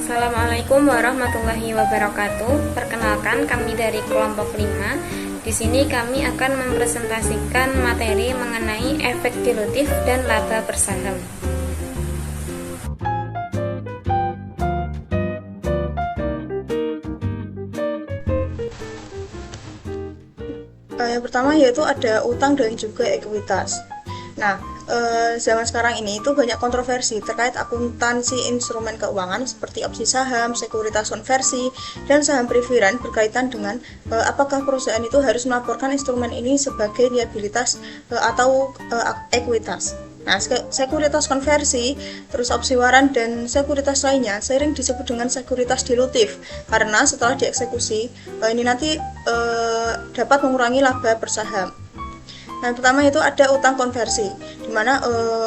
Assalamualaikum warahmatullahi wabarakatuh. Perkenalkan, kami dari kelompok 5. Di sini kami akan mempresentasikan materi mengenai efek dilutif dan laba bersaham. Yang pertama yaitu ada utang dan juga ekuitas. Nah, zaman sekarang ini itu banyak kontroversi terkait akuntansi instrumen keuangan seperti opsi saham, sekuritas konversi, dan saham preferen berkaitan dengan apakah perusahaan itu harus melaporkan instrumen ini sebagai liabilitas atau ekuitas. Nah, sekuritas konversi, terus opsi waran dan sekuritas lainnya sering disebut dengan sekuritas dilutif karena setelah dieksekusi ini nanti dapat mengurangi laba bersaham. Nah, pertama itu ada utang konversi, di mana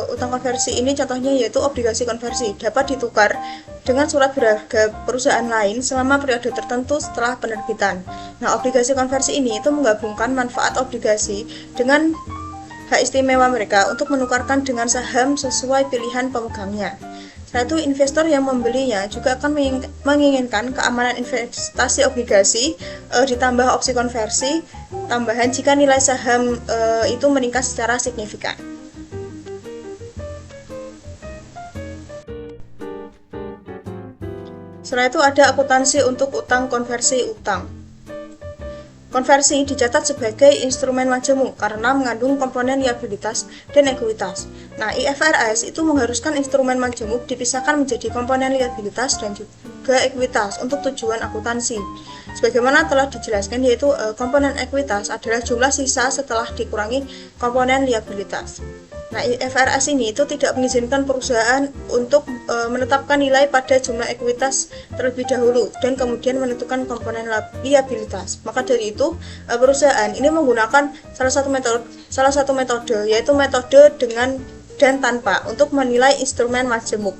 utang konversi ini contohnya yaitu obligasi konversi dapat ditukar dengan surat berharga perusahaan lain selama periode tertentu setelah penerbitan. Nah, obligasi konversi ini itu menggabungkan manfaat obligasi dengan hak istimewa mereka untuk menukarkan dengan saham sesuai pilihan pemegangnya. Setelah itu investor yang membelinya juga akan menginginkan keamanan investasi obligasi ditambah opsi konversi tambahan jika nilai saham itu meningkat secara signifikan. Setelah itu ada akuntansi untuk utang konversi utang. Konversi dicatat sebagai instrumen majemuk karena mengandung komponen liabilitas dan ekuitas. Nah, IFRS itu mengharuskan instrumen majemuk dipisahkan menjadi komponen liabilitas dan juga ekuitas untuk tujuan akuntansi. Sebagaimana telah dijelaskan, yaitu komponen ekuitas adalah jumlah sisa setelah dikurangi komponen liabilitas. Nah, IFRS ini itu tidak mengizinkan perusahaan untuk menetapkan nilai pada jumlah ekuitas terlebih dahulu dan kemudian menentukan komponen liabilitas. Maka dari itu, perusahaan ini menggunakan salah satu metode yaitu metode dengan dan tanpa untuk menilai instrumen majemuk.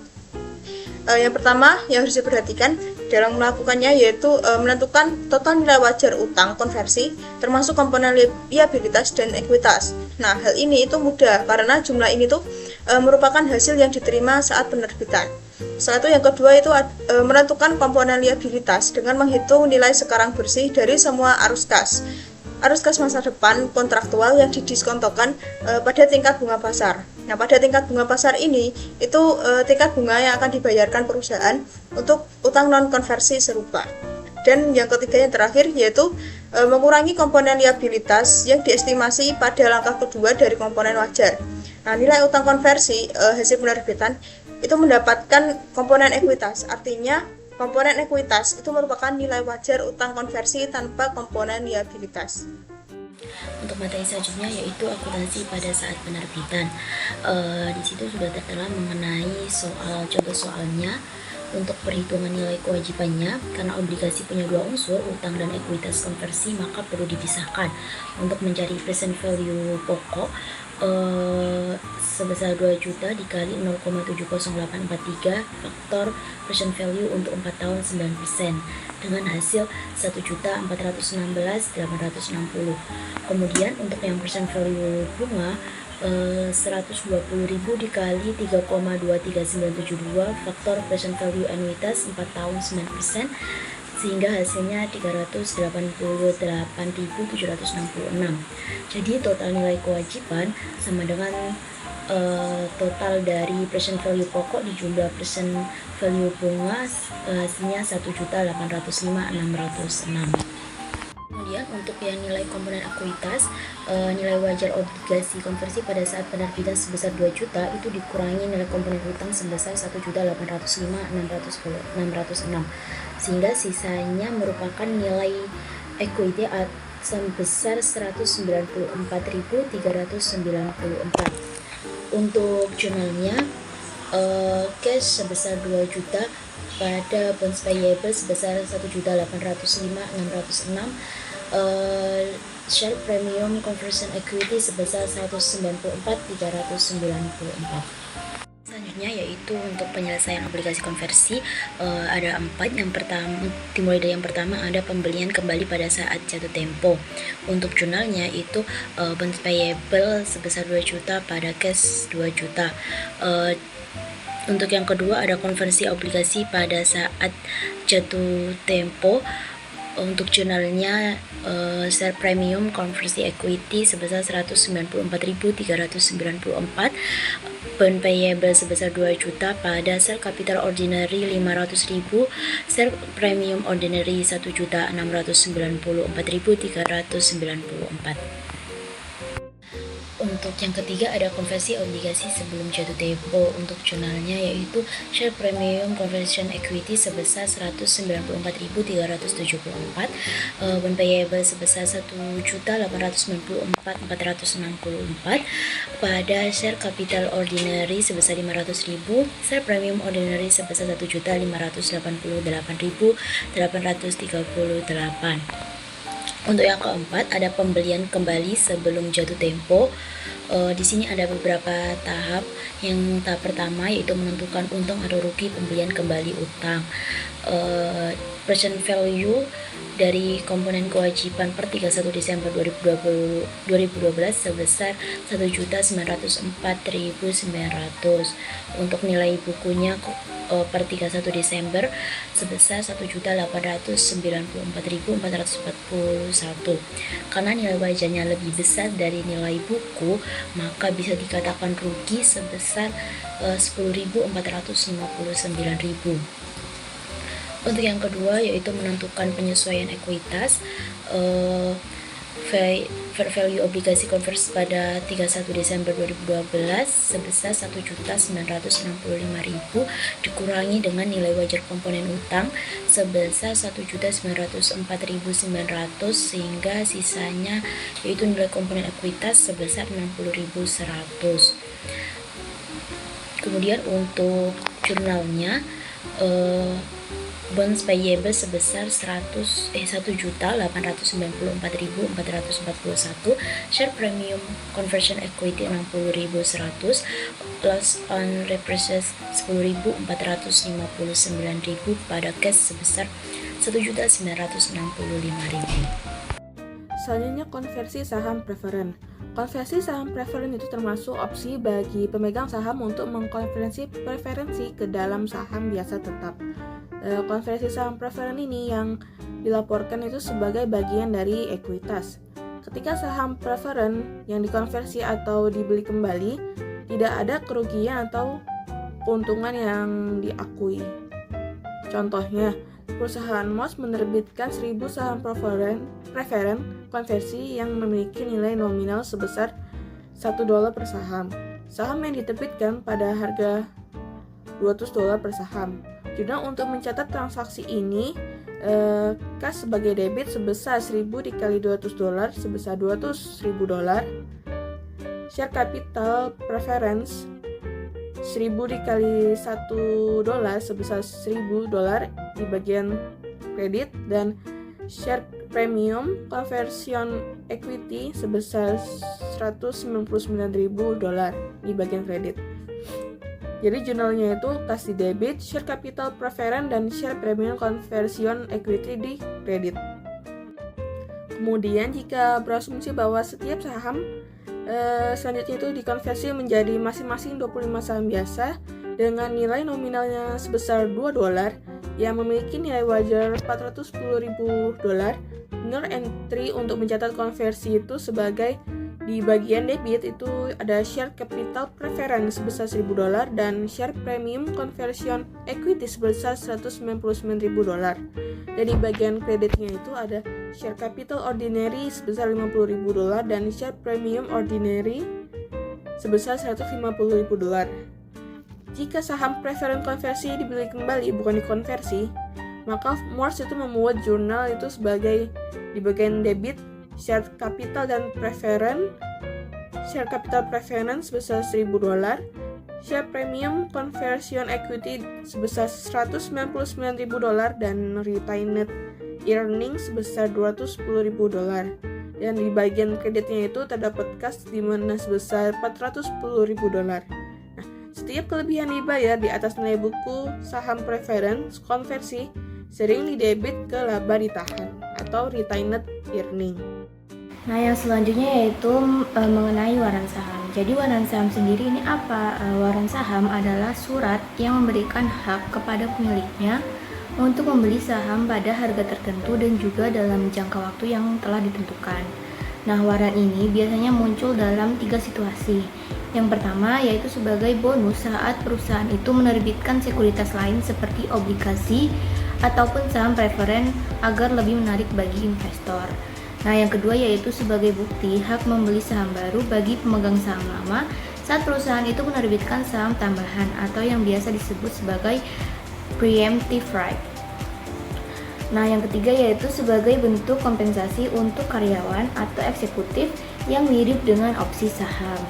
Yang pertama yang harus diperhatikan dalam melakukannya yaitu menentukan total nilai wajar utang konversi termasuk komponen liabilitas dan ekuitas. Nah, hal ini itu mudah karena jumlah ini tuh merupakan hasil yang diterima saat penerbitan. Setelah itu yang kedua itu menentukan komponen liabilitas dengan menghitung nilai sekarang bersih dari semua arus kas masa depan kontraktual yang didiskontokan pada tingkat bunga pasar. Nah, pada tingkat bunga pasar ini itu tingkat bunga yang akan dibayarkan perusahaan untuk utang non konversi serupa. Dan yang ketiga yang terakhir yaitu mengurangi komponen liabilitas yang diestimasi pada langkah kedua dari komponen wajar. Nah, nilai utang konversi hasil penerbitan itu mendapatkan komponen ekuitas, artinya komponen ekuitas itu merupakan nilai wajar utang konversi tanpa komponen liabilitas. Untuk materi selanjutnya yaitu akuntansi pada saat penerbitan. Di situ sudah tertera mengenai contoh soalnya. Untuk perhitungan nilai kewajibannya, karena obligasi punya dua unsur, utang dan ekuitas konversi, maka perlu dipisahkan. Untuk mencari present value pokok sebesar 2 juta dikali 0,70843 faktor present value untuk 4 tahun 9% dengan hasil 1.416.860. Kemudian untuk yang present value bunga 120.000 dikali 3,23972 faktor present value anuitas 4 tahun 9% sehingga hasilnya 388.766. Jadi total nilai kewajiban sama dengan total dari present value pokok dijumlah present value bunga hasilnya 1.805.606. Kemudian untuk yang nilai komponen ekuitas, nilai wajar obligasi konversi pada saat penerbitan sebesar 2 juta itu dikurangi nilai komponen utang sebesar 1.805.606 sehingga sisanya merupakan nilai equity sebesar 194.394. Untuk jurnalnya, cash sebesar 2 juta pada bonds payable sebesar 1.805.606, share premium conversion equity sebesar 194.394. Selanjutnya yaitu untuk penyelesaian obligasi konversi ada 4. Yang pertama, dimulai dari yang pertama ada pembelian kembali pada saat jatuh tempo. Untuk jurnalnya itu bonds payable sebesar 2 juta pada cash 2 juta. Untuk yang kedua ada konversi obligasi pada saat jatuh tempo. Untuk jurnalnya share premium konversi equity sebesar 194.394, bond payable sebesar 2 juta pada share capital ordinary 500.000, share premium ordinary 1.694.394. Untuk yang ketiga ada konversi obligasi sebelum jatuh tempo. Untuk jurnalnya yaitu share premium conversion equity sebesar 194.374, bond payable sebesar 1.894.464 pada share capital ordinary sebesar 500.000, share premium ordinary sebesar 1.588.838. Untuk yang keempat ada pembelian kembali sebelum jatuh tempo. Di sini ada beberapa tahap. Yang tahap pertama yaitu menentukan untung atau rugi pembelian kembali utang. Present value dari komponen kewajiban per 31 Desember 2012 sebesar 1.904.900. Untuk nilai bukunya per 31 Desember sebesar 1.894.441. Karena nilai wajarnya lebih besar dari nilai buku, maka bisa dikatakan rugi sebesar 10.459.000. Untuk yang kedua yaitu menentukan penyesuaian ekuitas. Fair value obligasi konversi pada 31 Desember 2012 sebesar 1.965.000 dikurangi dengan nilai wajar komponen utang sebesar 1.904.900 sehingga sisanya yaitu nilai komponen ekuitas sebesar 60.100. Kemudian untuk jurnalnya bonds payable sebesar 1.894.441, share premium conversion equity 60.100, loss on repurchase 10.459.000 pada cash sebesar 1.965.000. Selanjutnya konversi saham preferen. Konversi saham preferen itu termasuk opsi bagi pemegang saham untuk mengkonversi preferensi ke dalam saham biasa tetap. Konversi saham preferen ini yang dilaporkan itu sebagai bagian dari ekuitas. Ketika saham preferen yang dikonversi atau dibeli kembali, tidak ada kerugian atau keuntungan yang diakui. Contohnya, perusahaan MOS menerbitkan 1.000 saham preferen konversi yang memiliki nilai nominal sebesar $1 per saham. Saham yang diterbitkan pada harga $200 per saham. Jurnal untuk mencatat transaksi ini kas sebagai debit sebesar 1.000 dikali $200 sebesar $200.000. Share capital preference 1.000 dikali $1 sebesar $1.000 di bagian kredit, dan share premium conversion equity sebesar $199.000 di bagian kredit. Jadi jurnalnya itu kas di debit, share capital preferen, dan share premium conversion equity di kredit. Kemudian jika berasumsi bahwa setiap saham selanjutnya itu dikonversi menjadi masing-masing 25 saham biasa dengan nilai nominalnya sebesar $2 yang memiliki nilai wajar $410.000, benar entry untuk mencatat konversi itu sebagai di bagian debit itu ada share capital preference sebesar $1.000 dan share premium conversion equity sebesar $199.000. Dan di bagian kreditnya itu ada share capital ordinary sebesar $50.000 dan share premium ordinary sebesar $150.000. Jika saham preferen konversi dibeli kembali bukan dikonversi, maka Morse itu membuat jurnal itu sebagai di bagian debit share capital dan preferen, share capital preference sebesar $1.000, share premium conversion equity sebesar $199.000 dan retained earnings sebesar $210.000. Dan di bagian kreditnya itu terdapat kas di mana sebesar $410.000. Nah, setiap kelebihan dibayar di atas nilai buku saham preference konversi sering didebit ke laba ditahan atau retained earning. Nah, yang selanjutnya yaitu mengenai waran saham. Jadi waran saham sendiri ini apa? Waran saham adalah surat yang memberikan hak kepada pemiliknya untuk membeli saham pada harga tertentu dan juga dalam jangka waktu yang telah ditentukan. Nah, waran ini biasanya muncul dalam 3 situasi. Yang pertama yaitu sebagai bonus saat perusahaan itu menerbitkan sekuritas lain seperti obligasi ataupun saham preferen agar lebih menarik bagi investor. Nah, yang kedua yaitu sebagai bukti hak membeli saham baru bagi pemegang saham lama saat perusahaan itu menerbitkan saham tambahan atau yang biasa disebut sebagai preemptive right. Nah, yang ketiga yaitu sebagai bentuk kompensasi untuk karyawan atau eksekutif yang mirip dengan opsi saham.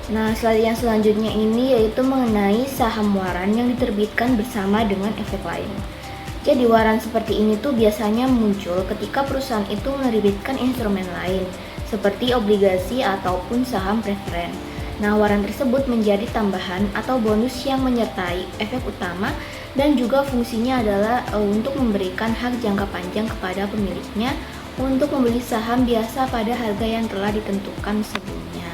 Nah, yang selanjutnya ini yaitu mengenai saham waran yang diterbitkan bersama dengan efek lain. Jadi waran seperti ini tuh biasanya muncul ketika perusahaan itu menerbitkan instrumen lain seperti obligasi ataupun saham preferen. Nah, waran tersebut menjadi tambahan atau bonus yang menyertai efek utama dan juga fungsinya adalah untuk memberikan hak jangka panjang kepada pemiliknya untuk membeli saham biasa pada harga yang telah ditentukan sebelumnya.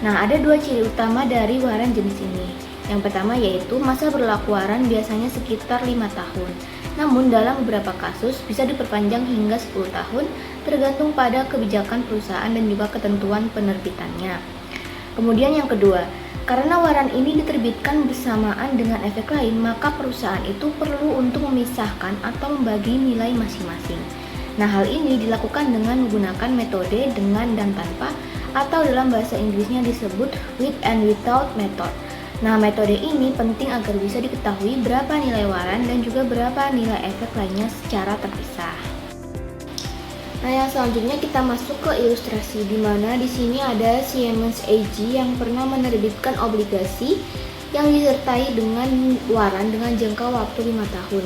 Nah, ada 2 ciri utama dari waran jenis ini. Yang pertama yaitu masa berlaku waran biasanya sekitar 5 tahun. Namun dalam beberapa kasus bisa diperpanjang hingga 10 tahun tergantung pada kebijakan perusahaan dan juga ketentuan penerbitannya. Kemudian yang kedua, karena waran ini diterbitkan bersamaan dengan efek lain, maka perusahaan itu perlu untuk memisahkan atau membagi nilai masing-masing. Nah, hal ini dilakukan dengan menggunakan metode dengan dan tanpa atau dalam bahasa Inggrisnya disebut with and without method. Nah, metode ini penting agar bisa diketahui berapa nilai waran dan juga berapa nilai efek lainnya secara terpisah. Nah, yang selanjutnya kita masuk ke ilustrasi di mana di sini ada Siemens AG yang pernah menerbitkan obligasi yang disertai dengan waran dengan jangka waktu 5 tahun.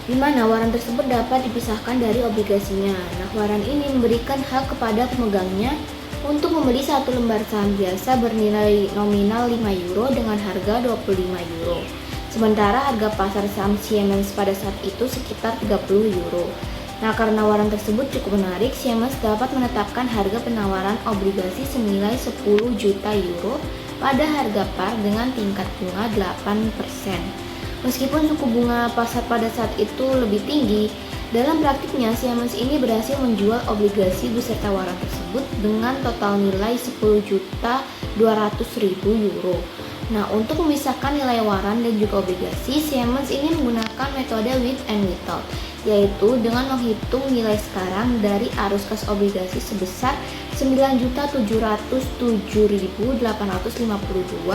Di mana waran tersebut dapat dipisahkan dari obligasinya. Nah, waran ini memberikan hak kepada pemegangnya untuk membeli satu lembar saham biasa bernilai nominal 5 euro dengan harga 25 euro. Sementara harga pasar saham Siemens pada saat itu sekitar 30 euro. Nah, karena waran tersebut cukup menarik, Siemens dapat menetapkan harga penawaran obligasi senilai 10 juta euro pada harga par dengan tingkat bunga 8%. Meskipun suku bunga pasar pada saat itu lebih tinggi, dalam praktiknya Siemens ini berhasil menjual obligasi beserta waran tersebut dengan total nilai 10.200.000 euro. Nah, untuk memisahkan nilai waran dan juga obligasi, Siemens ini menggunakan metode with and without, yaitu dengan menghitung nilai sekarang dari arus kas obligasi sebesar 9.707.852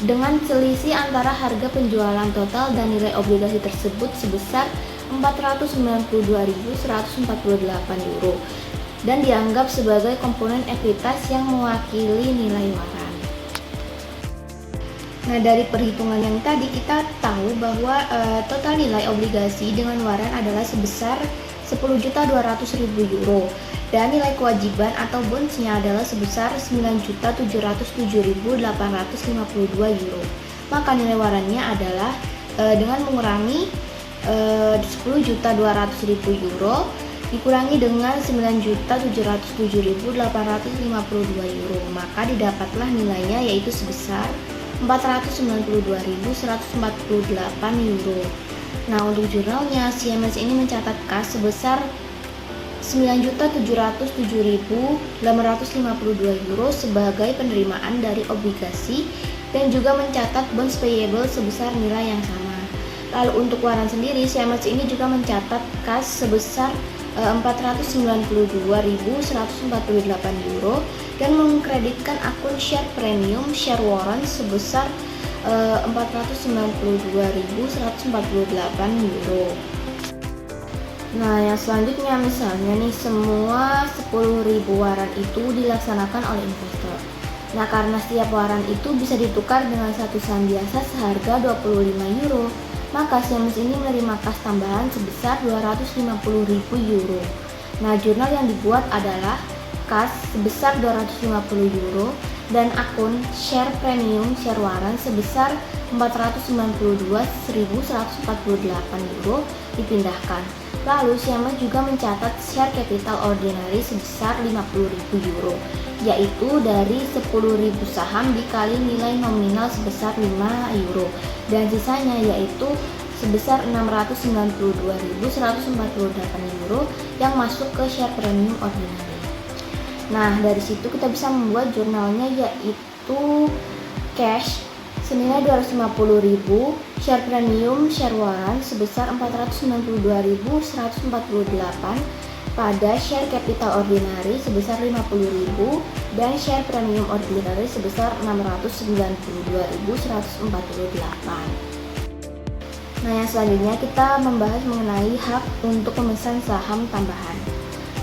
dengan selisih antara harga penjualan total dan nilai obligasi tersebut sebesar 492.148 euro dan dianggap sebagai komponen ekuitas yang mewakili nilai waran. Nah, dari perhitungan yang tadi kita tahu bahwa total nilai obligasi dengan waran adalah sebesar 10.200.000 euro dan nilai kewajiban atau bondsnya adalah sebesar 9.707.852 euro. Maka nilai warannya adalah dengan mengurangi 10.200.000 euro dikurangi dengan 9.707.852 euro, maka didapatlah nilainya yaitu sebesar 492.148 euro. Nah, untuk jurnalnya Siemens ini mencatat kas sebesar 9.707.852 euro sebagai penerimaan dari obligasi dan juga mencatat bonds payable sebesar nilai yang sama. Lalu untuk waran sendiri, Siemens ini juga mencatat kas sebesar 492.148 euro dan mengkreditkan akun share premium share warrant sebesar 492.148 euro. Nah, yang selanjutnya misalnya nih semua 10.000 waran itu dilaksanakan oleh investor. Nah, karena setiap waran itu bisa ditukar dengan satu saham biasa seharga 25 euro, maka Siemens ini menerima kas tambahan sebesar 250.000 euro. Nah, jurnal yang dibuat adalah kas sebesar 250 euro dan akun share premium share warrant sebesar 492.148 euro dipindahkan. Lalu Siemens juga mencatat share capital ordinary sebesar 50.000 euro, yaitu dari 10.000 saham dikali nilai nominal sebesar 5 euro, dan sisanya yaitu sebesar 692.148 euro yang masuk ke share premium ordinary. Nah, dari situ kita bisa membuat jurnalnya, yaitu cash senilai 250.000, share premium, share warrant sebesar 492.148, pada share capital ordinary sebesar 50.000 dan share premium ordinary sebesar 692.148. Nah, yang selanjutnya kita membahas mengenai hak untuk memesan saham tambahan.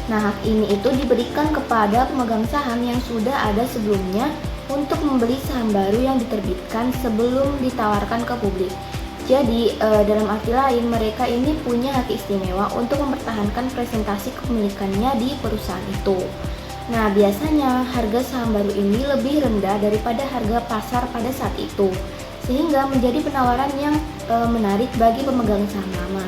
Nah, hak ini itu diberikan kepada pemegang saham yang sudah ada sebelumnya untuk membeli saham baru yang diterbitkan sebelum ditawarkan ke publik. Jadi, dalam arti lain, mereka ini punya hak istimewa untuk mempertahankan presentasi kepemilikannya di perusahaan itu. Nah, biasanya harga saham baru ini lebih rendah daripada harga pasar pada saat itu, sehingga menjadi penawaran yang menarik bagi pemegang saham lama.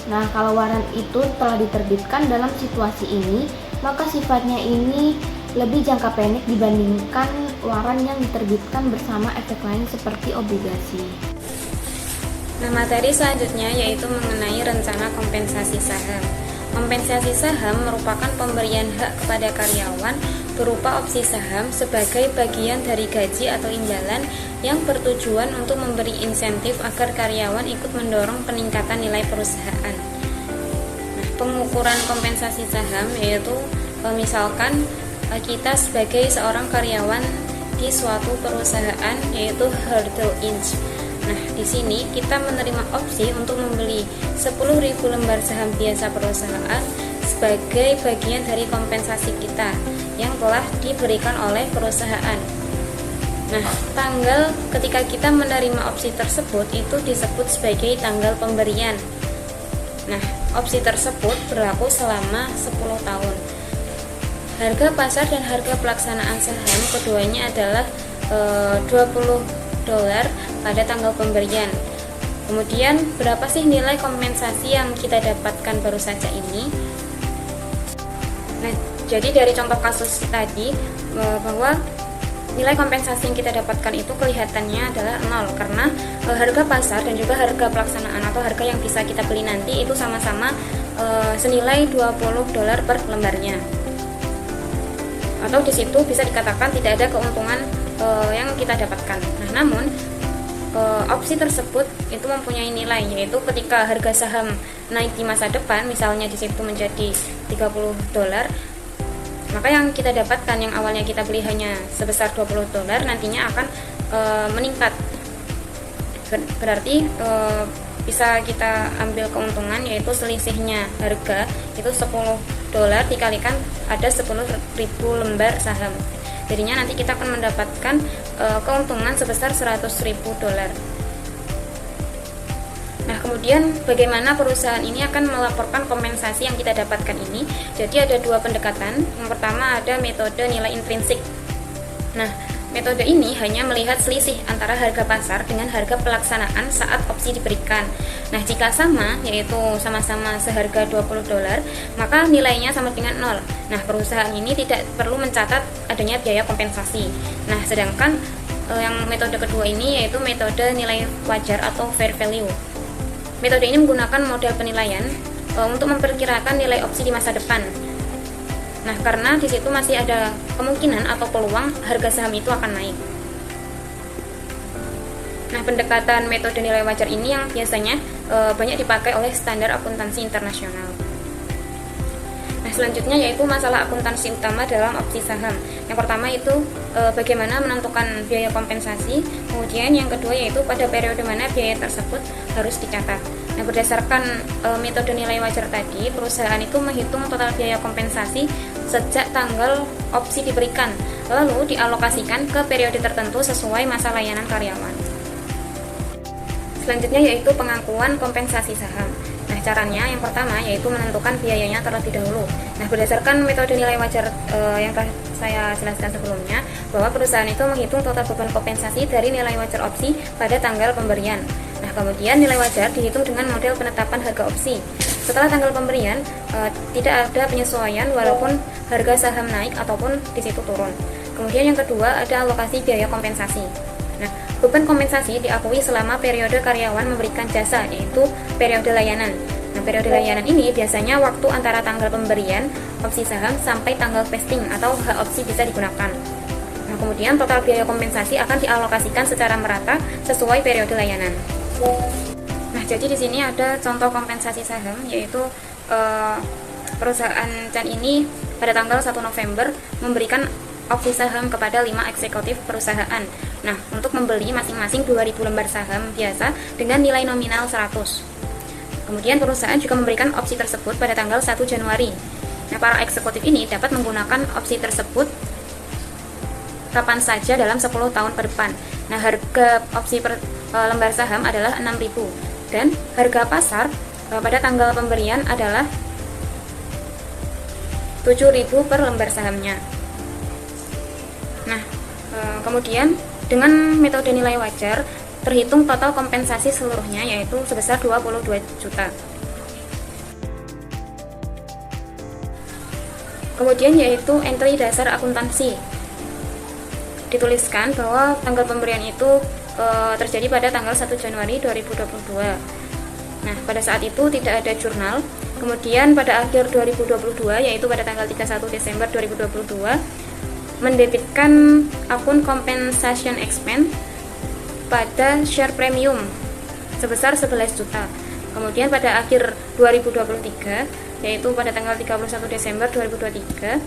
Nah, kalau warrant itu telah diterbitkan dalam situasi ini, maka sifatnya ini lebih jangka pendek dibandingkan warrant yang diterbitkan bersama efek lain seperti obligasi. Nah, materi selanjutnya yaitu mengenai rencana kompensasi saham. Kompensasi saham merupakan pemberian hak kepada karyawan berupa opsi saham sebagai bagian dari gaji atau imbalan yang bertujuan untuk memberi insentif agar karyawan ikut mendorong peningkatan nilai perusahaan. Nah, pengukuran kompensasi saham yaitu misalkan kita sebagai seorang karyawan di suatu perusahaan yaitu hurdle inch. Nah, di sini kita menerima opsi untuk membeli 10.000 lembar saham biasa perusahaan sebagai bagian dari kompensasi kita yang telah diberikan oleh perusahaan. Nah, tanggal ketika kita menerima opsi tersebut itu disebut sebagai tanggal pemberian. Nah, opsi tersebut berlaku selama 10 tahun. Harga pasar dan harga pelaksanaan saham keduanya adalah $20 pada tanggal pemberian. Kemudian berapa sih nilai kompensasi yang kita dapatkan baru saja ini? Nah, jadi dari contoh kasus tadi bahwa nilai kompensasi yang kita dapatkan itu kelihatannya adalah 0 karena harga pasar dan juga harga pelaksanaan atau harga yang bisa kita beli nanti itu sama-sama senilai $20 per lembarnya. Atau di situ bisa dikatakan tidak ada keuntungan yang kita dapatkan. Nah, namun opsi tersebut itu mempunyai nilai, yaitu ketika harga saham naik di masa depan, misalnya di situ menjadi $30, maka yang kita dapatkan yang awalnya kita beli hanya sebesar $20 nantinya akan meningkat. Berarti bisa kita ambil keuntungan, yaitu selisihnya harga itu $10 dikalikan ada 10.000 lembar saham. Jadinya nanti kita akan mendapatkan keuntungan sebesar $100.000. Nah, kemudian bagaimana perusahaan ini akan melaporkan kompensasi yang kita dapatkan ini? Jadi ada dua pendekatan. Yang pertama ada metode nilai intrinsik. Nah, metode ini hanya melihat selisih antara harga pasar dengan harga pelaksanaan saat opsi diberikan. Nah, jika sama, yaitu sama-sama seharga $20, maka nilainya sama dengan 0. Nah, perusahaan ini tidak perlu mencatat adanya biaya kompensasi. Nah, sedangkan yang metode kedua ini yaitu metode nilai wajar atau fair value. Metode ini menggunakan model penilaian untuk memperkirakan nilai opsi di masa depan. Nah, karena di situ masih ada kemungkinan atau peluang harga saham itu akan naik. Nah, pendekatan metode nilai wajar ini yang biasanya banyak dipakai oleh standar akuntansi internasional. Nah, selanjutnya yaitu masalah akuntansi utama dalam opsi saham. Yang pertama itu bagaimana menentukan biaya kompensasi. Kemudian yang kedua yaitu pada periode mana biaya tersebut harus dicatat. Nah, berdasarkan metode nilai wajar tadi, perusahaan itu menghitung total biaya kompensasi sejak tanggal opsi diberikan, lalu dialokasikan ke periode tertentu sesuai masa layanan karyawan. Selanjutnya yaitu pengakuan kompensasi saham. Nah, caranya yang pertama yaitu menentukan biayanya terlebih dahulu. Nah, berdasarkan metode nilai wajar yang telah saya jelaskan sebelumnya, bahwa perusahaan itu menghitung total beban kompensasi dari nilai wajar opsi pada tanggal pemberian. Nah, kemudian nilai wajar dihitung dengan model penetapan harga opsi. setelah tanggal pemberian tidak ada penyesuaian walaupun harga saham naik ataupun di situ turun. Kemudian yang kedua ada alokasi biaya kompensasi. Nah, beban kompensasi diakui selama periode karyawan memberikan jasa, yaitu periode layanan. Nah, periode layanan ini biasanya waktu antara tanggal pemberian opsi saham sampai tanggal vesting atau hak opsi bisa digunakan. Nah, kemudian total biaya kompensasi akan dialokasikan secara merata sesuai periode layanan. Nah, jadi di sini ada contoh kompensasi saham, yaitu perusahaan Chan ini pada tanggal 1 November memberikan opsi saham kepada 5 eksekutif perusahaan. Nah, untuk membeli masing-masing 2.000 lembar saham biasa dengan nilai nominal 100. Kemudian perusahaan juga memberikan opsi tersebut pada tanggal 1 Januari. Nah, para eksekutif ini dapat menggunakan opsi tersebut kapan saja dalam 10 tahun ke depan. Nah, harga opsi per lembar saham adalah 6.000 dan harga pasar pada tanggal pemberian adalah 7.000 per lembar sahamnya. Nah, kemudian dengan metode nilai wajar terhitung total kompensasi seluruhnya yaitu sebesar 22 juta. Kemudian yaitu entry dasar akuntansi. Dituliskan bahwa tanggal pemberian itu terjadi pada tanggal 1 Januari 2022. Nah, pada saat itu tidak ada jurnal. Kemudian pada akhir 2022 yaitu pada tanggal 31 Desember 2022 mendebitkan akun compensation expense pada share premium sebesar 11 juta. Kemudian pada akhir 2023 yaitu pada tanggal 31 Desember 2023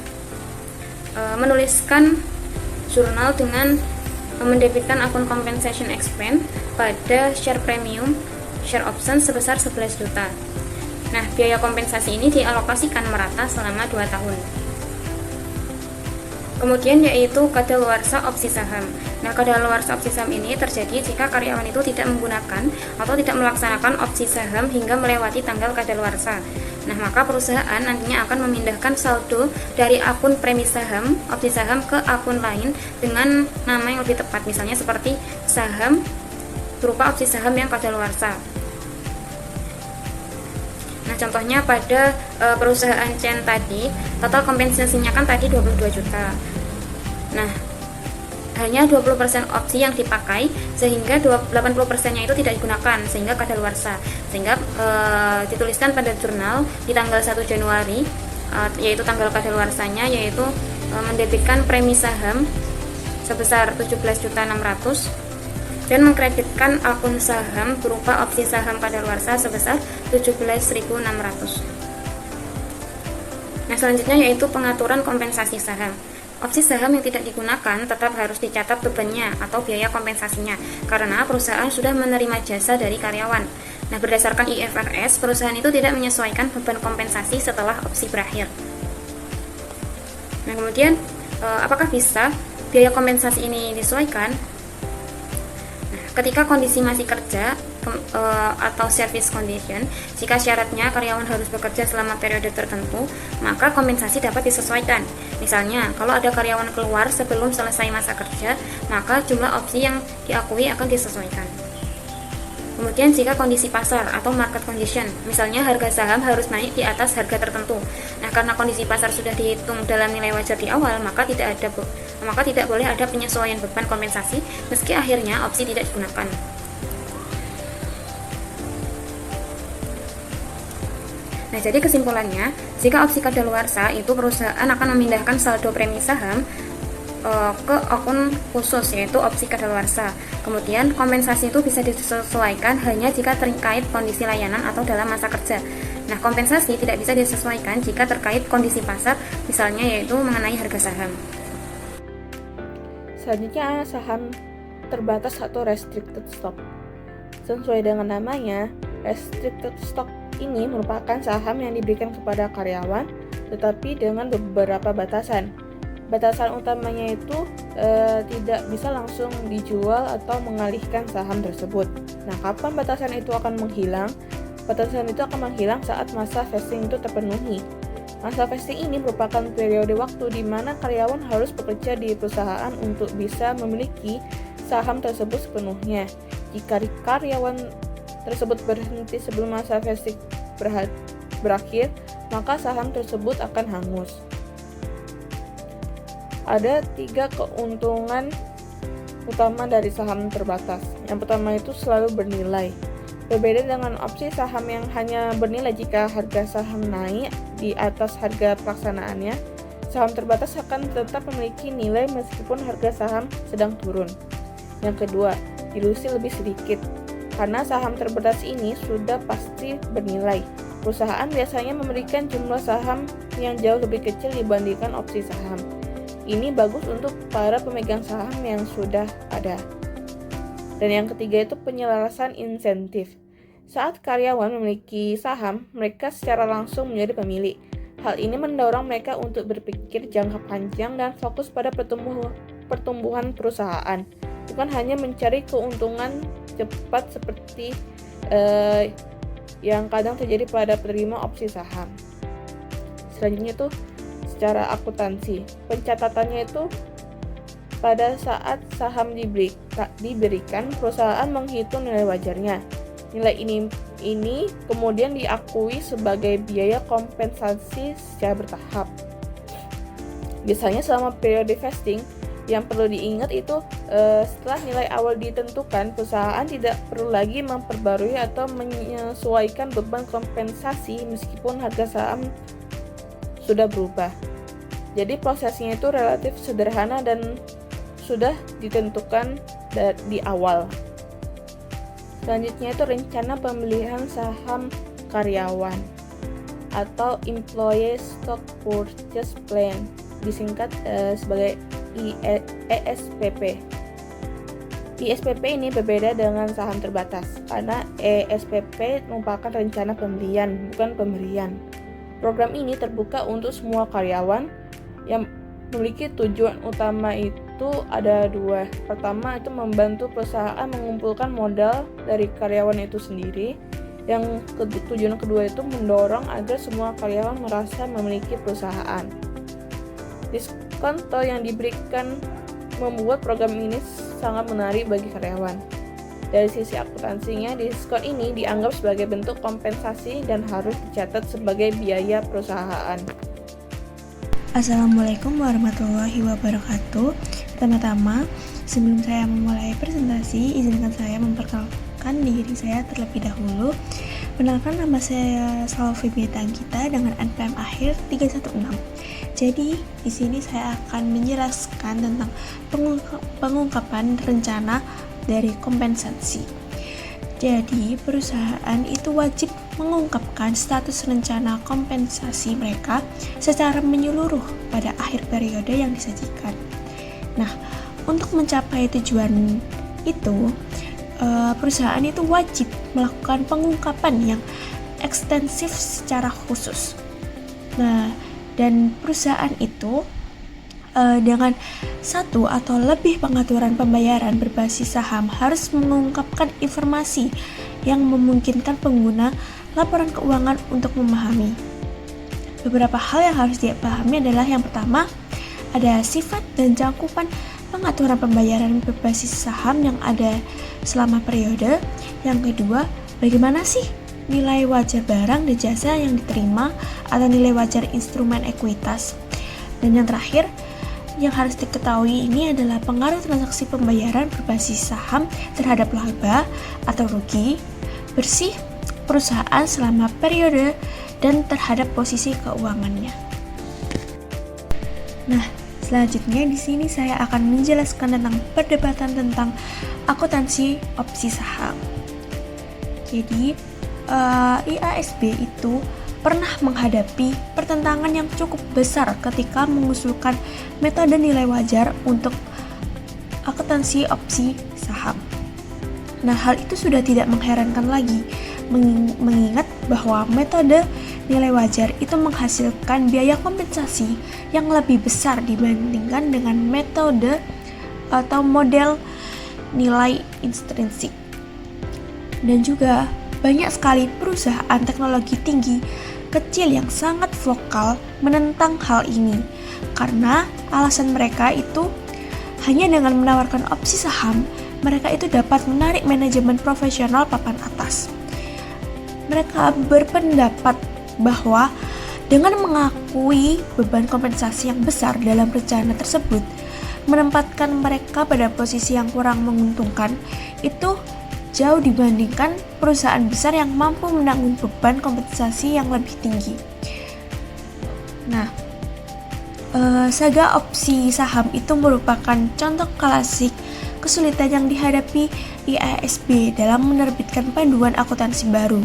menuliskan jurnal dengan mendebitkan akun compensation expense pada share premium share option sebesar 11 juta. Nah, biaya kompensasi ini dialokasikan merata selama 2 tahun. Kemudian yaitu kadaluarsa opsi saham. Nah, kadaluarsa opsi saham ini terjadi jika karyawan itu tidak menggunakan atau tidak melaksanakan opsi saham hingga melewati tanggal kadaluarsa. Nah, maka perusahaan nantinya akan memindahkan saldo dari akun premi saham, opsi saham ke akun lain dengan nama yang lebih tepat, misalnya seperti saham berupa opsi saham yang kadaluarsa. Nah, contohnya pada perusahaan Chen tadi, total kompensasinya kan tadi 22 juta. Nah, hanya 20% opsi yang dipakai sehingga 80%-nya itu tidak digunakan sehingga kadaluarsa. Sehingga dituliskan pada jurnal di tanggal 1 Januari yaitu tanggal kadaluarsanya yaitu mendebitkan premi saham sebesar 17.600 dan mengkreditkan akun saham berupa opsi saham kadaluarsa sebesar 17.600. Nah, selanjutnya yaitu pengaturan kompensasi saham. Opsi saham yang tidak digunakan tetap harus dicatat bebannya atau biaya kompensasinya karena perusahaan sudah menerima jasa dari karyawan. Nah, berdasarkan IFRS, perusahaan itu tidak menyesuaikan beban kompensasi setelah opsi berakhir. Nah, kemudian apakah bisa biaya kompensasi ini disesuaikan? Nah, ketika kondisi masih kerja atau service condition, jika syaratnya karyawan harus bekerja selama periode tertentu, maka kompensasi dapat disesuaikan. Misalnya, kalau ada karyawan keluar sebelum selesai masa kerja, maka jumlah opsi yang diakui akan disesuaikan. Kemudian jika kondisi pasar atau market condition, misalnya harga saham harus naik di atas harga tertentu. Nah, karena kondisi pasar sudah dihitung dalam nilai wajar di awal, maka tidak boleh ada penyesuaian beban kompensasi meski akhirnya opsi tidak digunakan. Nah, jadi kesimpulannya, jika opsi kadaluarsa itu perusahaan akan memindahkan saldo premi saham ke akun khusus yaitu opsi kadaluarsa. Kemudian kompensasi itu bisa disesuaikan hanya jika terkait kondisi layanan atau dalam masa kerja. Nah, kompensasi tidak bisa disesuaikan jika terkait kondisi pasar, misalnya yaitu mengenai harga saham. Selanjutnya saham terbatas atau restricted stock. Sesuai dengan namanya, restricted stock ini merupakan saham yang diberikan kepada karyawan tetapi dengan beberapa batasan. Batasan utamanya itu tidak bisa langsung dijual atau mengalihkan saham tersebut. Nah, kapan batasan itu akan menghilang? Batasan itu akan menghilang saat masa vesting itu terpenuhi. Masa vesting ini merupakan periode waktu di mana karyawan harus bekerja di perusahaan untuk bisa memiliki saham tersebut sepenuhnya. Jika karyawan tersebut berhenti sebelum masa vesting berakhir, maka saham tersebut akan hangus. Ada 3 keuntungan utama dari saham terbatas. Yang pertama itu selalu bernilai. Berbeda dengan opsi saham yang hanya bernilai jika harga saham naik di atas harga pelaksanaannya, saham terbatas akan tetap memiliki nilai meskipun harga saham sedang turun. Yang kedua, dilusi lebih sedikit. Karena saham terbatas ini sudah pasti bernilai, perusahaan biasanya memberikan jumlah saham yang jauh lebih kecil dibandingkan opsi saham. Ini bagus untuk para pemegang saham yang sudah ada. Dan yang ketiga itu penyelarasan insentif. Saat karyawan memiliki saham, mereka secara langsung menjadi pemilik. Hal ini mendorong mereka untuk berpikir jangka panjang dan fokus pada pertumbuhan perusahaan, bukan hanya mencari keuntungan cepat seperti yang kadang terjadi pada penerima opsi saham. Selanjutnya itu secara akuntansi. Pencatatannya itu pada saat saham diberikan, perusahaan menghitung nilai wajarnya. Nilai ini kemudian diakui sebagai biaya kompensasi secara bertahap. Biasanya selama periode vesting, yang perlu diingat itu setelah nilai awal ditentukan, perusahaan tidak perlu lagi memperbarui atau menyesuaikan beban kompensasi meskipun harga saham sudah berubah. Jadi prosesnya itu relatif sederhana dan sudah ditentukan di awal. Selanjutnya itu rencana pembelian saham karyawan atau Employee Stock Purchase Plan, disingkat sebagai ESPP. ESPP ini berbeda dengan saham terbatas karena ESPP merupakan rencana pembelian, bukan pemberian. Program ini terbuka untuk semua karyawan yang memiliki tujuan utama itu ada 2. Pertama itu membantu perusahaan mengumpulkan modal dari karyawan itu sendiri. Yang tujuan kedua itu mendorong agar semua karyawan merasa memiliki perusahaan. Diskon yang diberikan membuat program ini sangat menarik bagi karyawan. Dari sisi akuntansinya, diskon ini dianggap sebagai bentuk kompensasi dan harus dicatat sebagai biaya perusahaan. Assalamualaikum warahmatullahi wabarakatuh. Pertama-tama, sebelum saya memulai presentasi, izinkan saya memperkenalkan diri saya terlebih dahulu. Perkenalkan, nama saya Salvi Bietangkita dengan NPM akhir 316. Jadi, di sini saya akan menjelaskan tentang pengungkapan rencana dari kompensasi. Jadi, perusahaan itu wajib mengungkapkan status rencana kompensasi mereka secara menyeluruh pada akhir periode yang disajikan. Nah, untuk mencapai tujuan itu, perusahaan itu wajib melakukan pengungkapan yang ekstensif secara khusus. Nah, dan perusahaan itu dengan satu atau lebih pengaturan pembayaran berbasis saham harus mengungkapkan informasi yang memungkinkan pengguna laporan keuangan untuk memahami. Beberapa hal yang harus dipahami adalah yang pertama, ada sifat dan cakupan pengaturan pembayaran berbasis saham yang ada selama periode. Yang kedua, bagaimana sih nilai wajar barang dan jasa yang diterima atau nilai wajar instrumen ekuitas. Dan yang terakhir, yang harus diketahui ini adalah pengaruh transaksi pembayaran berbasis saham terhadap laba atau rugi bersih perusahaan selama periode dan terhadap posisi keuangannya. Nah, selanjutnya di sini saya akan menjelaskan tentang perdebatan tentang akuntansi opsi saham. Jadi, IASB itu pernah menghadapi pertentangan yang cukup besar ketika mengusulkan metode nilai wajar untuk akuntansi opsi saham. Nah, hal itu sudah tidak mengherankan lagi, mengingat bahwa metode nilai wajar itu menghasilkan biaya kompensasi yang lebih besar dibandingkan dengan metode atau model nilai intrinsik. Dan juga banyak sekali perusahaan teknologi tinggi kecil yang sangat vokal menentang hal ini karena alasan mereka itu hanya dengan menawarkan opsi saham mereka itu dapat menarik manajemen profesional papan atas. Mereka berpendapat bahwa dengan mengakui beban kompensasi yang besar dalam rencana tersebut, menempatkan mereka pada posisi yang kurang menguntungkan itu jauh dibandingkan perusahaan besar yang mampu menanggung beban kompensasi yang lebih tinggi. Nah, saga opsi saham itu merupakan contoh klasik kesulitan yang dihadapi IASB dalam menerbitkan panduan akuntansi baru.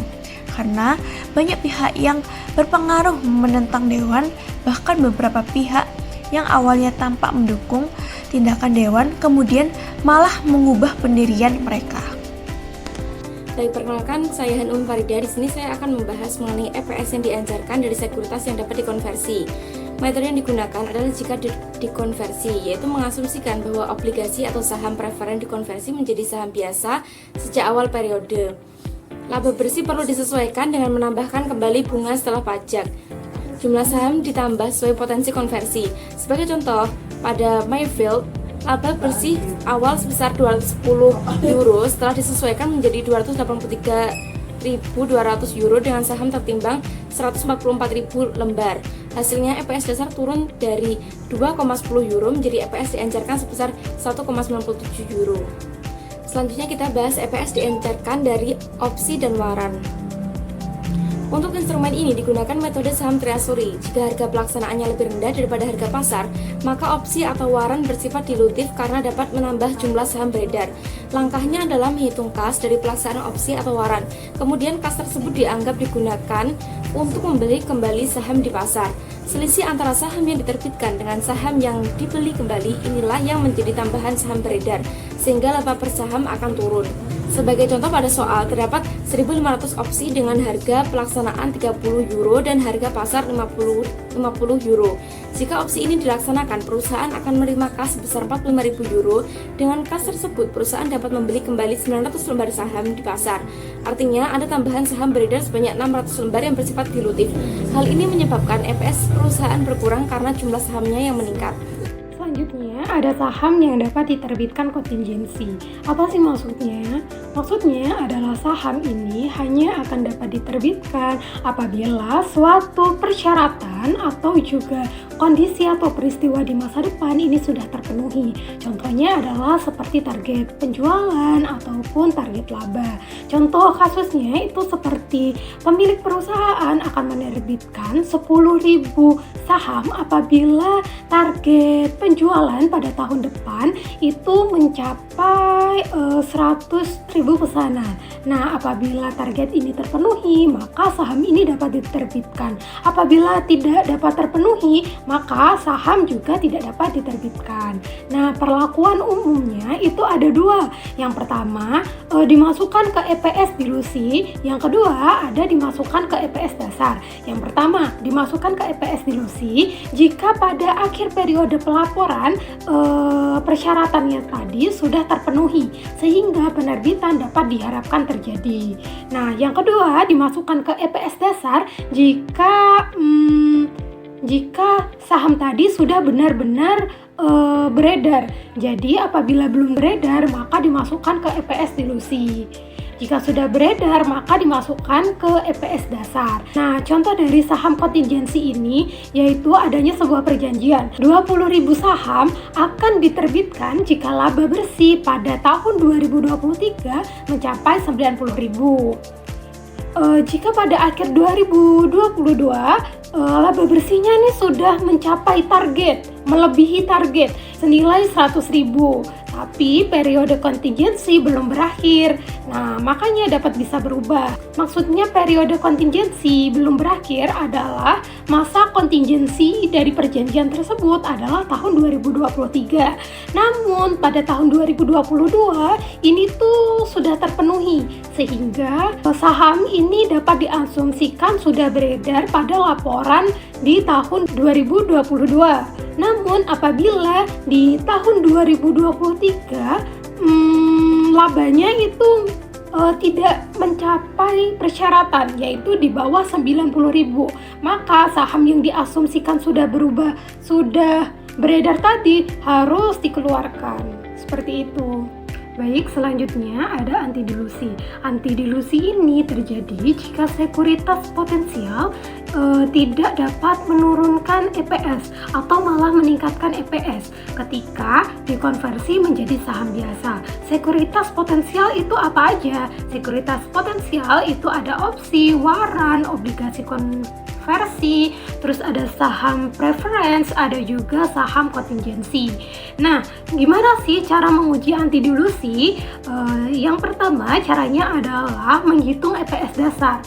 Karena banyak pihak yang berpengaruh menentang dewan, bahkan beberapa pihak yang awalnya tampak mendukung tindakan dewan kemudian malah mengubah pendirian mereka. Baik, perkenalkan, saya Hanum Farida. Di sini saya akan membahas mengenai EPS yang diajarkan dari sekuritas yang dapat dikonversi. Metode yang digunakan adalah jika dikonversi, yaitu mengasumsikan bahwa obligasi atau saham preferen dikonversi menjadi saham biasa sejak awal periode. Laba bersih perlu disesuaikan dengan menambahkan kembali bunga setelah pajak. Jumlah saham ditambah sesuai potensi konversi. Sebagai contoh, pada Mayfield, laba bersih awal sebesar 210 euro setelah disesuaikan menjadi 283.200 euro dengan saham tertimbang 144.000 lembar. Hasilnya EPS dasar turun dari 2,10 euro menjadi EPS dianjurkan sebesar 1,97 euro. Selanjutnya kita bahas EPS dianjurkan dari opsi dan waran. Untuk instrumen ini digunakan metode saham treasury. Jika harga pelaksanaannya lebih rendah daripada harga pasar, maka opsi atau waran bersifat dilutif karena dapat menambah jumlah saham beredar. Langkahnya adalah menghitung kas dari pelaksanaan opsi atau waran. Kemudian kas tersebut dianggap digunakan untuk membeli kembali saham di pasar. Selisih antara saham yang diterbitkan dengan saham yang dibeli kembali inilah yang menjadi tambahan saham beredar, sehingga laba per saham akan turun. Sebagai contoh, pada soal terdapat 1.500 opsi dengan harga pelaksanaan 30 euro dan harga pasar 50 euro. Jika opsi ini dilaksanakan, perusahaan akan menerima kas sebesar 45.000 euro. Dengan kas tersebut, perusahaan dapat membeli kembali 900 lembar saham di pasar. Artinya, ada tambahan saham beredar sebanyak 600 lembar yang bersifat dilutif. Hal ini menyebabkan EPS perusahaan berkurang karena jumlah sahamnya yang meningkat. Selanjutnya, ada saham yang dapat diterbitkan kontingensi. Apa sih maksudnya? Maksudnya adalah saham ini hanya akan dapat diterbitkan apabila suatu persyaratan atau juga kondisi atau peristiwa di masa depan ini sudah terpenuhi. Contohnya adalah seperti target penjualan ataupun target laba. Contoh kasusnya itu seperti pemilik perusahaan akan menerbitkan 10.000 saham apabila target penjualan pada tahun depan itu mencapai 100.000 pesanan. Nah, apabila target ini terpenuhi, maka saham ini dapat diterbitkan. Apabila tidak dapat terpenuhi, maka saham juga tidak dapat diterbitkan. Nah, perlakuan umumnya itu ada dua. Yang pertama, dimasukkan ke EPS dilusi. Yang kedua, ada dimasukkan ke EPS dasar. Yang pertama, dimasukkan ke EPS dilusi jika pada akhir periode pelaporan persyaratannya tadi sudah terpenuhi sehingga penerbitan dapat diharapkan terjadi. Nah, yang kedua dimasukkan ke EPS dasar jika saham tadi sudah benar-benar beredar. Jadi apabila belum beredar maka dimasukkan ke EPS dilusi. Jika sudah beredar, maka dimasukkan ke EPS dasar. Nah, contoh dari saham kontingensi ini yaitu adanya sebuah perjanjian. 20.000 saham akan diterbitkan jika laba bersih pada tahun 2023 mencapai 90.000. Jika pada akhir 2022 laba bersihnya ini sudah mencapai target, melebihi target senilai 100.000. Tapi periode kontingensi belum berakhir. Nah, makanya dapat bisa berubah. Maksudnya periode kontingensi belum berakhir adalah masa kontingensi dari perjanjian tersebut adalah tahun 2023. Namun pada tahun 2022 ini tuh sudah terpenuhi sehingga saham ini dapat diasumsikan sudah beredar pada laporan di tahun 2022. Namun apabila di tahun 2023 labanya itu tidak mencapai persyaratan yaitu di bawah 90.000, maka saham yang diasumsikan sudah berubah, sudah beredar tadi harus dikeluarkan. Seperti itu. Baik, selanjutnya ada antidilusi. Antidilusi ini terjadi jika sekuritas potensial tidak dapat menurunkan EPS atau malah meningkatkan EPS ketika dikonversi menjadi saham biasa. Sekuritas potensial itu apa aja? Sekuritas potensial itu ada opsi, waran, obligasi konversi, terus ada saham preference, ada juga saham kontingensi. Nah, gimana sih cara menguji antidilusi? Yang pertama caranya adalah menghitung EPS dasar.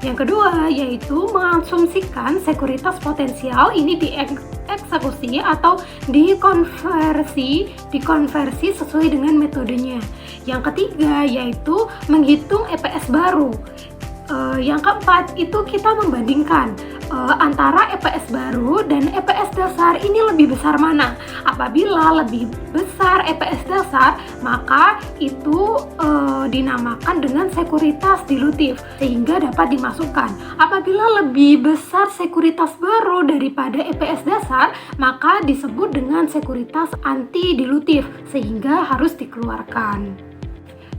Yang kedua yaitu mengasumsikan sekuritas potensial ini dieksekusi atau dikonversi sesuai dengan metodenya. Yang ketiga yaitu menghitung EPS baru. Yang keempat itu kita membandingkan antara EPS baru dan EPS dasar ini lebih besar mana. Apabila lebih besar EPS dasar, maka itu dinamakan dengan sekuritas dilutif sehingga dapat dimasukkan. Apabila lebih besar sekuritas baru daripada EPS dasar, maka disebut dengan sekuritas anti dilutif sehingga harus dikeluarkan.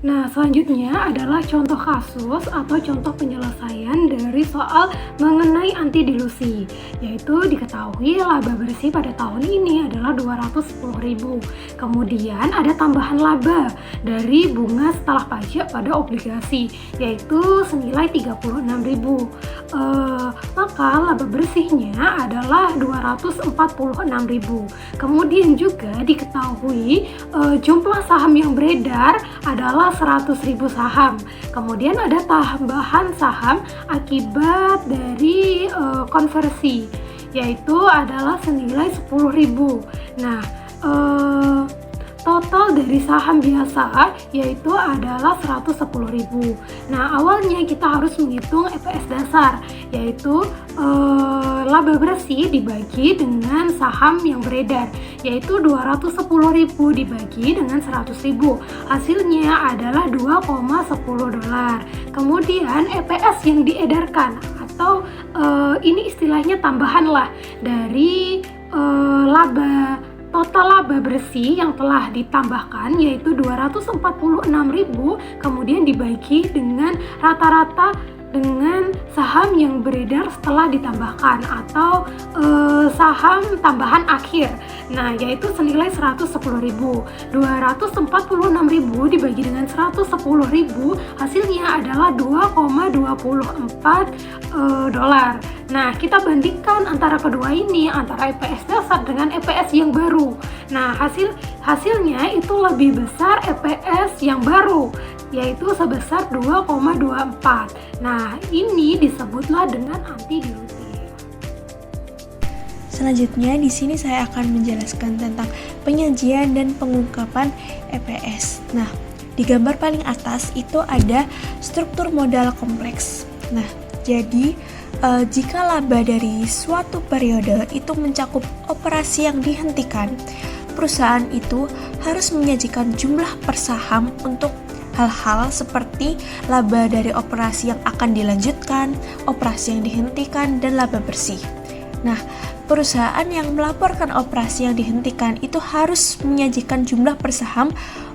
Nah, selanjutnya adalah contoh kasus atau contoh penyelesaian dari soal mengenai anti dilusi, yaitu diketahui laba bersih pada tahun ini adalah 210.000. Kemudian ada tambahan laba dari bunga setelah pajak pada obligasi, yaitu senilai 36.000. Maka laba bersihnya adalah 246.000. Kemudian juga diketahui jumlah saham yang beredar adalah 100.000 saham. Kemudian ada tambahan saham akibat dari konversi, yaitu adalah senilai 10.000. Nah, total dari saham biasa yaitu adalah 110.000. Nah, awalnya kita harus menghitung EPS dasar, yaitu laba bersih dibagi dengan saham yang beredar, yaitu 210.000 dibagi dengan 100.000. Hasilnya adalah $2,10. Kemudian EPS yang diedarkan atau ini istilahnya tambahan lah dari total laba bersih yang telah ditambahkan, yaitu 246.000, kemudian dibagi dengan rata-rata dengan saham yang beredar setelah ditambahkan atau saham tambahan akhir. Nah, yaitu senilai 110.000. 246.000 dibagi dengan 110.000 hasilnya adalah $2,24. Nah, kita bandingkan antara kedua ini, antara EPS dasar dengan EPS yang baru. Nah, hasilnya itu lebih besar EPS yang baru, yaitu sebesar 2,24. Nah, ini disebutlah dengan anti dilutif. Selanjutnya di sini saya akan menjelaskan tentang penyajian dan pengungkapan EPS. Nah, di gambar paling atas itu ada struktur modal kompleks. Nah, jadi jika laba dari suatu periode itu mencakup operasi yang dihentikan, perusahaan itu harus menyajikan jumlah per saham untuk hal-hal seperti laba dari operasi yang akan dilanjutkan, operasi yang dihentikan, dan laba bersih. Nah, perusahaan yang melaporkan operasi yang dihentikan itu harus menyajikan jumlah per saham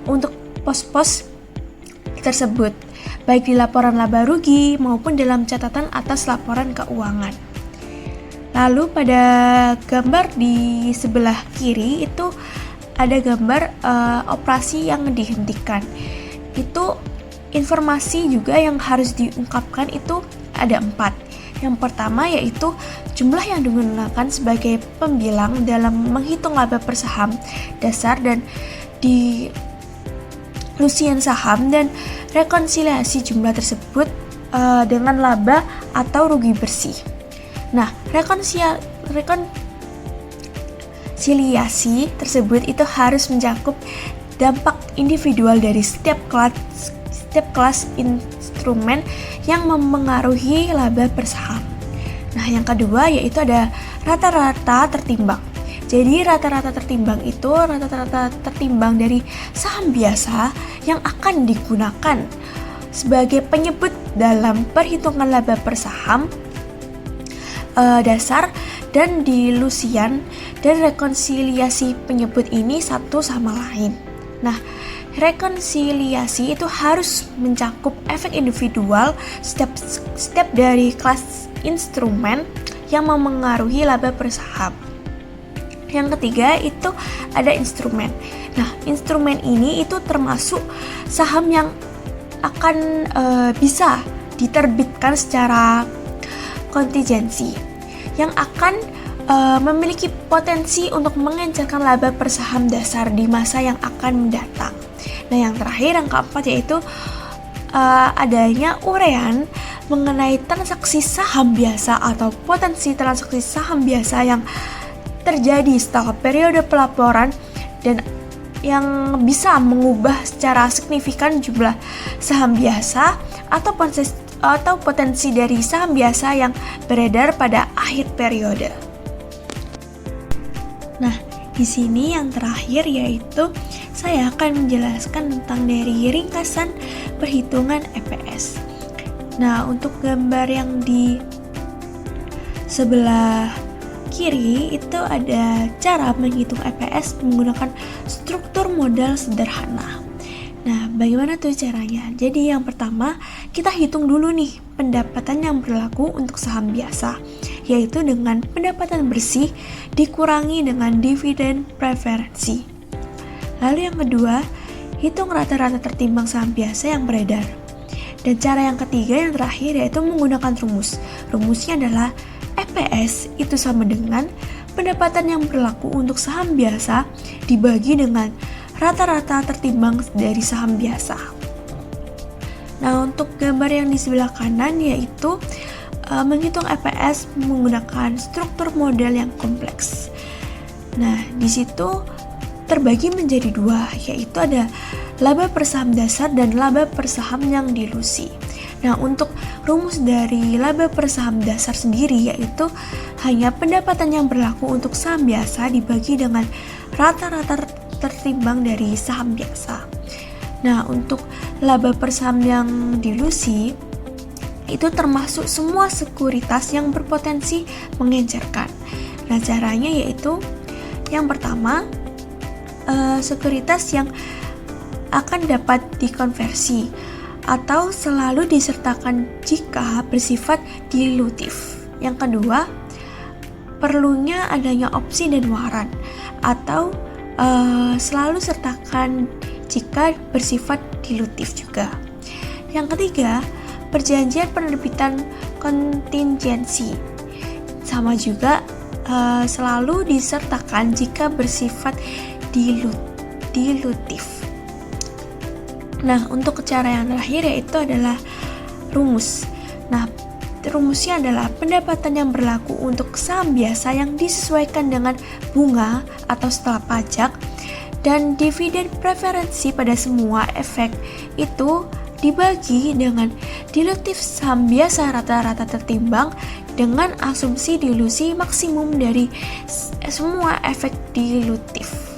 untuk pos-pos tersebut, baik di laporan laba rugi maupun dalam catatan atas laporan keuangan. Lalu pada gambar di sebelah kiri itu ada gambar operasi yang dihentikan. Itu informasi juga yang harus diungkapkan itu ada 4. Yang pertama yaitu jumlah yang digunakan sebagai pembilang dalam menghitung laba per saham dasar dan dilusian saham, dan rekonsiliasi jumlah tersebut dengan laba atau rugi bersih. Nah, rekonsiliasi tersebut itu harus mencakup dampak individual dari setiap kelas instrumen yang memengaruhi laba per saham. Nah, yang kedua yaitu ada rata-rata tertimbang. Jadi rata-rata tertimbang itu rata-rata tertimbang dari saham biasa yang akan digunakan sebagai penyebut dalam perhitungan laba per saham dasar dan dilusian dan rekonsiliasi penyebut ini satu sama lain. Nah, rekonsiliasi itu harus mencakup efek individual step dari kelas instrumen yang memengaruhi laba per saham. Yang ketiga itu ada instrumen. Nah, instrumen ini itu termasuk saham yang akan bisa diterbitkan secara kontingensi, yang akan memiliki potensi untuk mengencarkan laba per saham dasar di masa yang akan mendatang. Nah, yang terakhir, yang keempat, yaitu adanya uraian mengenai transaksi saham biasa atau potensi transaksi saham biasa yang terjadi setelah periode pelaporan dan yang bisa mengubah secara signifikan jumlah saham biasa atau potensi dari saham biasa yang beredar pada akhir periode. Nah, di sini yang terakhir yaitu saya akan menjelaskan tentang dari ringkasan perhitungan EPS. Nah, untuk gambar yang di sebelah kiri itu ada cara menghitung EPS menggunakan struktur modal sederhana. Nah, bagaimana tuh caranya? Jadi yang pertama, kita hitung dulu nih pendapatan yang berlaku untuk saham biasa, yaitu dengan pendapatan bersih dikurangi dengan dividen preferensi. Lalu yang kedua, hitung rata-rata tertimbang saham biasa yang beredar. Dan cara yang ketiga, yang terakhir, yaitu menggunakan rumus. Rumusnya adalah EPS itu sama dengan pendapatan yang berlaku untuk saham biasa dibagi dengan rata-rata tertimbang dari saham biasa. Nah, untuk gambar yang di sebelah kanan yaitu menghitung EPS menggunakan struktur model yang kompleks. Nah, di situ terbagi menjadi dua, yaitu ada laba per saham dasar dan laba per saham yang dilusi. Nah, untuk rumus dari laba per saham dasar sendiri yaitu hanya pendapatan yang berlaku untuk saham biasa dibagi dengan rata-rata tertimbang dari saham biasa. Nah, untuk laba per saham yang dilusi itu termasuk semua sekuritas yang berpotensi mengencerkan. Nah, caranya yaitu yang pertama, sekuritas yang akan dapat dikonversi atau selalu disertakan jika bersifat dilutif. Yang kedua, perlunya adanya opsi dan waran atau selalu sertakan jika bersifat dilutif juga. Yang ketiga, perjanjian penerbitan kontingensi sama juga selalu disertakan jika bersifat dilutif. Nah, untuk cara yang terakhir yaitu adalah rumus. Nah, rumusnya adalah pendapatan yang berlaku untuk saham biasa yang disesuaikan dengan bunga atau setelah pajak dan dividen preferensi pada semua efek itu dibagi dengan dilutif saham biasa rata-rata tertimbang dengan asumsi dilusi maksimum dari semua efek dilutif.